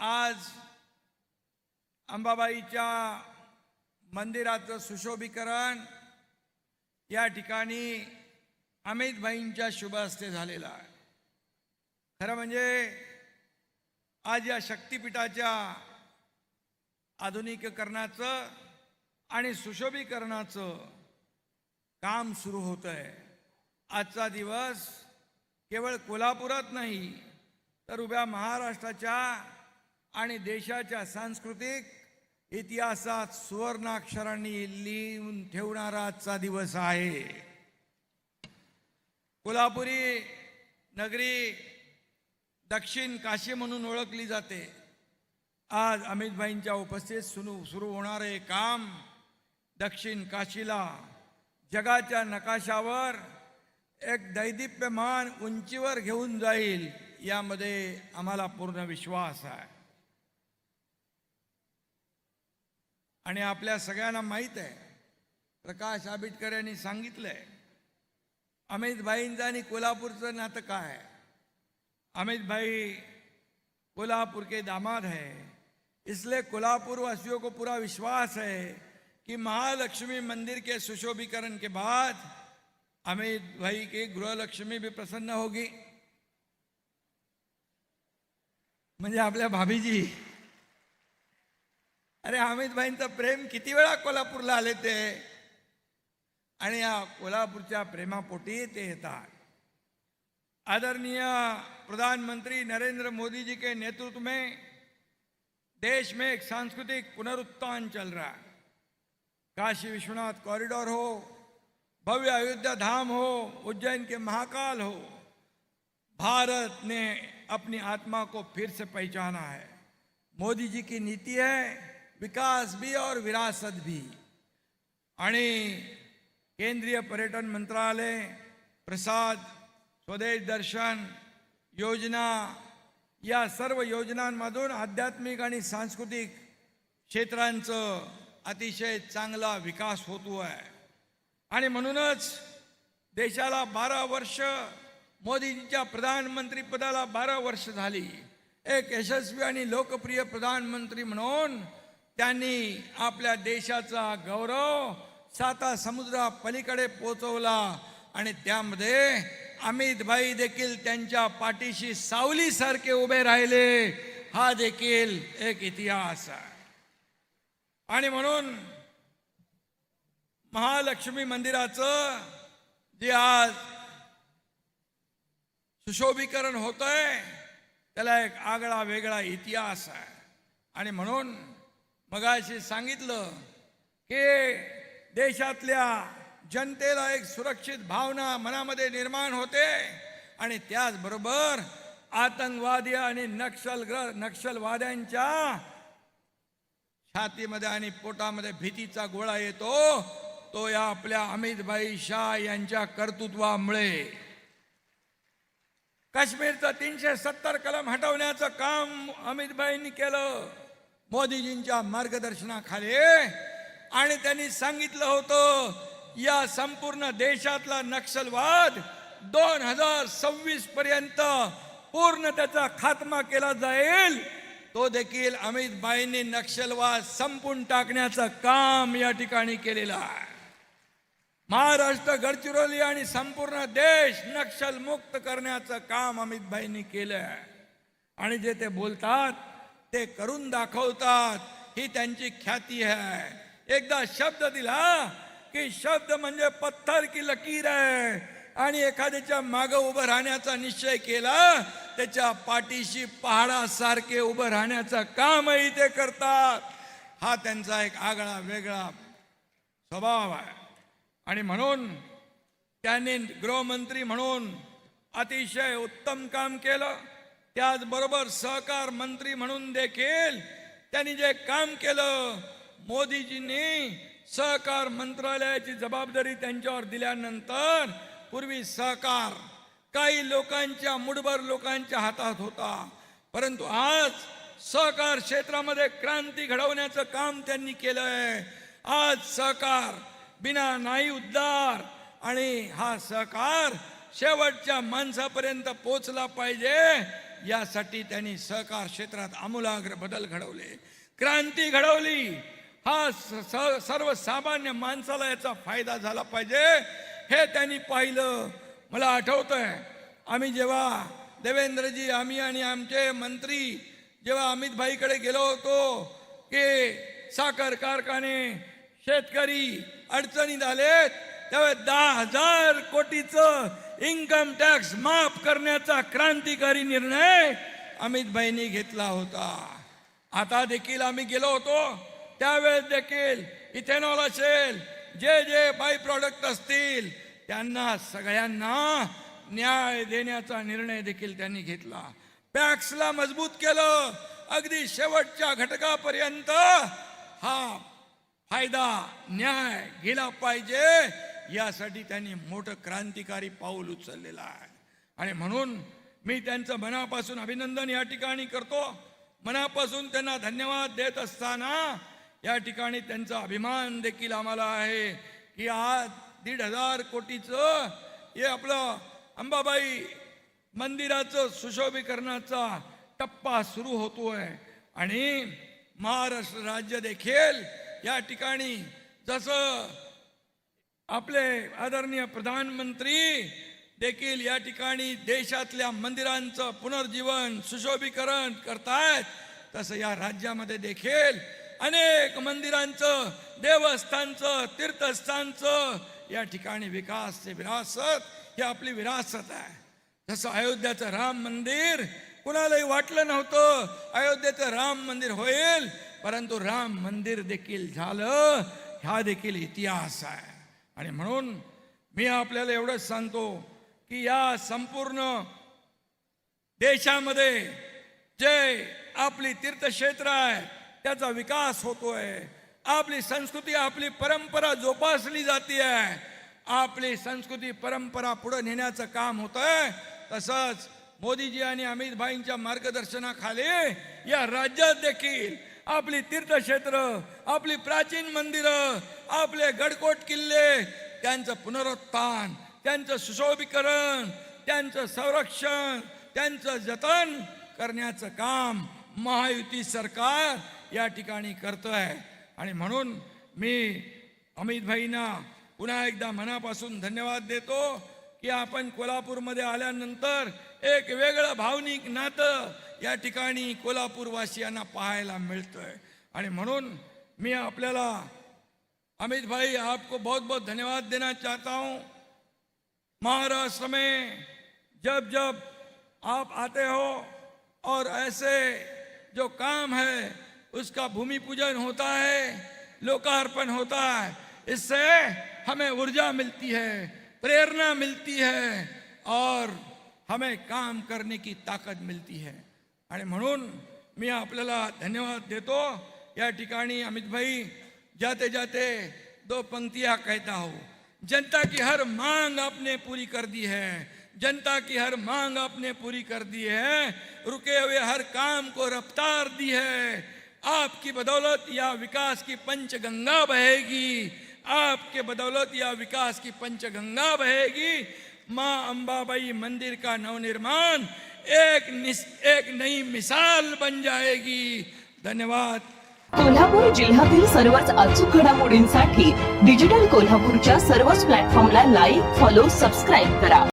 आज अंबाबाईच्या मंदिराचं सुशोभीकरण या ठिकाणी अमितभाईंच्या शुभ हस्ते झालेलं आहे. खरं म्हणजे आज या शक्तिपीठाच्या आधुनिकीकरणाचं आणि सुशोभीकरणाचं काम सुरू होतं आहे. आजचा दिवस केवळ कोल्हापुरात नाही तर उभ्या महाराष्ट्राच्या आणि देशाच्या सांस्कृतिक इतिहासात सुवर्णाक्षरांनी लिहून ठेवणारा आजचा दिवस आहे. कोल्हापुरी नगरी दक्षिण काशी म्हणून ओळखली जाते. आज अमितभाईंच्या उपस्थितीत सुरू होणारे काम दक्षिण काशीला जगाच्या नकाशावर एक दैदिप्यमान उंचीवर घेऊन जाईल यामध्ये आम्हाला पूर्ण विश्वास आहे. आणि आपल्या सगळ्यांना माहीत आहे, प्रकाश आंबेडकर यांनी सांगितलंय अमितभाईंचं आणि कोल्हापूरचं नातं काय आहे. अमित भाई कोल्हापुर के दामाद हैं, इसलिए कोल्हापुर वासियों को पूरा विश्वास है कि महालक्ष्मी मंदिर के सुशोभीकरण के बाद अमित भाई की गृहलक्ष्मी भी प्रसन्न होगी. म्हणजे आपल्या भाभीजी. अरे अमित भाईंचं प्रेम किती वेळा कोल्हापूरला आले ते, आणि या कोल्हापूरच्या प्रेमापोटी ते येतात. आदरणीय प्रधानमंत्री नरेंद्र मोदी जी के नेतृत्व में देश में एक सांस्कृतिक पुनरुत्थान चल रहा है. काशी विश्वनाथ कॉरिडोर हो, भव्य अयोध्या धाम हो, उज्जैन के महाकाल हो, भारत ने अपनी आत्मा को फिर से पहचाना है. मोदी जी की नीति है विकास भी और विरासत भी. आणि केंद्रीय पर्यटन मंत्रालय, प्रसाद, स्वदेश दर्शन योजना या सर्व योजनांमधून आध्यात्मिक आणि सांस्कृतिक क्षेत्रांचं अतिशय चांगला विकास होतो आहे. आणि म्हणूनच देशाला 12 वर्ष, मोदीजींच्या प्रधानमंत्री पदाला 12 वर्ष झाली. एक यशस्वी आणि लोकप्रिय प्रधानमंत्री म्हणून त्यांनी आपल्या देशाचा गौरव 7 समुद्रा पलीकडे पोहोचवला. आणि त्यामध्ये अमित भाई देखील त्यांच्या पाठीशी सावलीसारखे उभे राहिले. हा देखील एक इतिहास आहे. आणि म्हणून महालक्ष्मी मंदिराचं जे आज सुशोभीकरण होतंय त्याला एक आगळा वेगळा इतिहास आहे. आणि म्हणून मगाशी सांगितलं की देशातल्या जनतेला एक सुरक्षित भावना मनामध्ये निर्माण होते. आणि त्याचबरोबर आतंकवादी आणि नक्षलवाद्यांच्या छातीमध्ये आणि पोटामध्ये भीतीचा गोळा येतो, तो या आपल्या अमितभाई शाह यांच्या कर्तृत्वामुळे. काश्मीरचं 370 कलम हटवण्याचं काम अमितभाईंनी केलं मोदीजींच्या मार्गदर्शनाखाली. आणि त्यांनी सांगितलं होतं या संपूर्ण देशातला नक्षलवाद 2026 पर्यंत पूर्ण त्याचा खात्मा केला जाईल. तो देखील अमितभाईंनी नक्षलवाद संपून टाकण्याचं काम या ठिकाणी केलेलं आहे. महाराष्ट्र, गडचिरोली आणि संपूर्ण देश नक्षल मुक्त करण्याचं काम अमितभाईंनी केलं आहे. आणि जे ते बोलतात ते करून दाखवतात, ही त्यांची ख्याती आहे. एकदा शब्द दिला की शब्द म्हणजे पत्थर की लकीर आहे. आणि एखाद्याच्या मागे उभं राहण्याचा निश्चय केला, त्याच्या पाठीशी पहाडासारखे उभं राहण्याचं कामही ते करतात. हा त्यांचा एक आगळा वेगळा स्वभाव आहे. आणि म्हणून त्यांनी गृहमंत्री म्हणून अतिशय उत्तम काम केलं. त्याचबरोबर सहकार मंत्री म्हणून देखील त्यांनी जे काम केलं, मोदीजींनी सहकार मंत्रालयाची जबाबदारी त्यांच्यावर दिल्यानंतर पूर्वी सहकार काही लोकांच्या, मुठभर लोकांच्या हातात होता, परंतु आज सहकार क्षेत्रामध्ये क्रांती घडवण्याचं काम त्यांनी केलंय. आज सहकार बिना नाही उद्धार, आणि हा सहकार शेवटच्या माणसापर्यंत पोहोचला पाहिजे यासाठी त्यांनी सहकार क्षेत्रात आमूलाग्र बदल घडवले, क्रांती घडवली. हा सर्वसामान्य माणसाला याचा फायदा झाला पाहिजे हे त्यांनी पाहिलं. मला आठवतंय आम्ही जेव्हा देवेंद्रजी, आम्ही आणि आमचे मंत्री जेव्हा अमित भाईकडे गेलो होतो की साखर कारखाने, शेतकरी अडचणीत आलेत, तेव्हा 10,000 कोटीचं इन्कम टॅक्स माफ करण्याचा क्रांतिकारी निर्णय अमित भाईंनी घेतला होता. आता देखील आम्ही गेलो होतो, त्यावेळेस देखील इथेनॉल असेल, जे जे बाय प्रॉडक्ट असतील त्यांना सगळ्यांना न्याय देण्याचा निर्णय देखील त्यांनी घेतला. पॅक्सला मजबूत केलं, अगदी शेवटच्या घटकापर्यंत हा फायदा न्याय गेला पाहिजे यासाठी त्यांनी मोठं क्रांतिकारी पाऊल उचललेलं आहे. आणि म्हणून मी त्यांचं मनापासून अभिनंदन या ठिकाणी करतो. मनापासून त्यांना धन्यवाद देत असताना या ठिकाणी त्यांचा अभिमान देखील आम्हाला आहे की आज 1,500 कोटीचं हे आपलं अंबाबाई मंदिराचं सुशोभीकरणाचा टप्पा सुरू होतोय. आणि महाराष्ट्र राज्य देखील या ठिकाणी जसं आपले आदरणीय प्रधानमंत्री देखील या ठिकाणी देशातल्या मंदिरांचं पुनर्जीवन, सुशोभीकरण करतायत, तसं या राज्यामध्ये देखील अनेक मंदिरांचं, देवस्थानचं, तीर्थस्थानचं या ठिकाणी विकास से विरासत ही आपली विरासत आहे. जसं अयोध्याचं राम मंदिर कुणालाही वाटलं नव्हतं अयोध्येचं राम मंदिर होईल, परंतु राम मंदिर देखील झालं, हा देखील इतिहास आहे. आणि म्हणून मी आपल्याला एवढंच सांगतो की या संपूर्ण देशामध्ये जे आपली तीर्थक्षेत्र आहे त्याचा विकास होतोय, आपली संस्कृती, आपली परंपरा जोपासली जाते आहे, आपली संस्कृती परंपरा पुढे नेण्याचं काम होतंय. तसंच मोदीजी आणि अमित भाईंच्या मार्गदर्शनाखाली या राज्यात देखील आपली तीर्थक्षेत्र, आपली प्राचीन मंदिरं, आपले गडकोट किल्ले त्यांचं पुनरुत्थान, त्यांचं सुशोभीकरण, त्यांचं संरक्षण, त्यांचं जतन करण्याचं काम महायुती सरकार या ठिकाणी करतोय. आणि म्हणून मी अमित भाईंना पुन्हा एकदा मनापासून धन्यवाद देतो की आपण कोल्हापूरमध्ये आल्यानंतर एक वेगळं भावनिक नातं या ठिकाणी कोल्हापूरवासियांना पाहायला मिळतंय. आणि म्हणून मी आपल्याला अमित भाई आपको बहुत बहुत धन्यवाद देना चाहता हूँ. महाराष्ट्र में जब जब आप आते हो और ऐसे जो काम है उसका भूमि पूजन होता है, लोकार्पण होता है, इससे हमें ऊर्जा मिलती है, प्रेरणा मिलती है और हमें काम करने की ताकद मिलती है. आणि म्हणून मी आपल्याला धन्यवाद देतो. या ठिकाणी अमित भाई जाते जाते 2 पंक्तियां कहता हूँ. जनता की हर मांग आपने पूरी कर दी है, जनता की हर मांग आपने पूरी कर दी है, रुके हुए हर काम को रफ्तार दी है. आपकी बदौलत या विकास की पंचगंगा बहेगी, आपके बदौलत या विकास की पंचगंगा बहेगी. माँ अंबाबाई मंदिर का नवनिर्माण एक नई मिसाल बन जाएगी. धन्यवाद. कोल्हापूर जिल्ह्यातील सर्वच अचूक घडामोडींसाठी डिजिटल कोल्हापूरच्या सर्वच प्लॅटफॉर्मला लाईक, फॉलो, सबस्क्राईब करा.